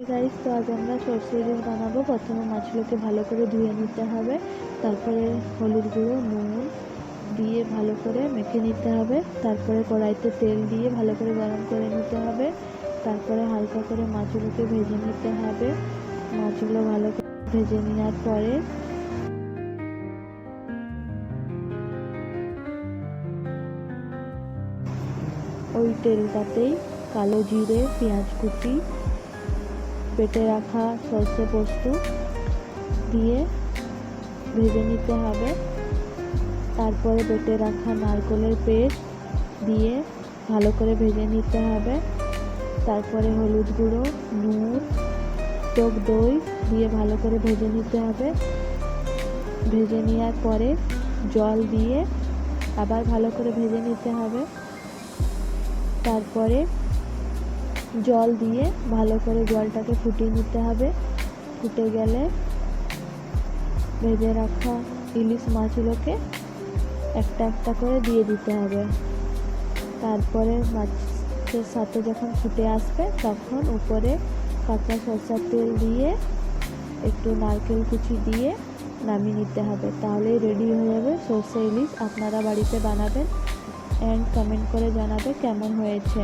Guys, তো আজ আমরা সরষে ইলিশ বানাবো। প্রথমে মাছগুলোকে ভালো করে ধুয়ে নিতে হবে, তারপরে হলুদ গুঁড়ো, নুন দিয়ে ভালো করে মেখে নিতে হবে। তারপরে কড়াইতে তেল দিয়ে ভালো করে গরম করে নিতে হবে। তারপরে হালকা করে মাছগুলোকে ভেজে নিতে হবে। মাছগুলো ভালো করে ভেজে নেওয়ার পরে ওই তেলটাতেই কালো জিরে, পেঁয়াজ কুচি, বেটে রাখা সরষে পোস্ত দিয়ে ভেজে নিতে হবে। তারপরে বেটে রাখা নারকেলের পেস্ট দিয়ে ভালো করে ভেজে নিতে হবে। তারপরে হলুদ গুঁড়ো, নুন, টক দই দিয়ে ভালো করে ভেজে নিতে হবে। ভেজে নেওয়ার পরে জল দিয়ে আবার ভালো করে ভেজে নিতে হবে। তারপরে জল দিয়ে ভালো করে জলটাকে ফুটিয়ে নিতে হবে। ফুটে গেলে ভেজে রাখা ইলিশ মাছগুলোকে একটা একটা করে দিয়ে দিতে হবে। তারপরে মাছের সাথে যখন ফুটে আসবে তখন উপরে কাঁচা সরষের তেল দিয়ে একটু নারকেল কুচি দিয়ে নামিয়ে নিতে হবে। তাহলেই রেডি হয়ে যাবে সরষে ইলিশ। আপনারা বাড়িতে বানাবেন অ্যান্ড কমেন্ট করে জানাবে কেমন হয়েছে।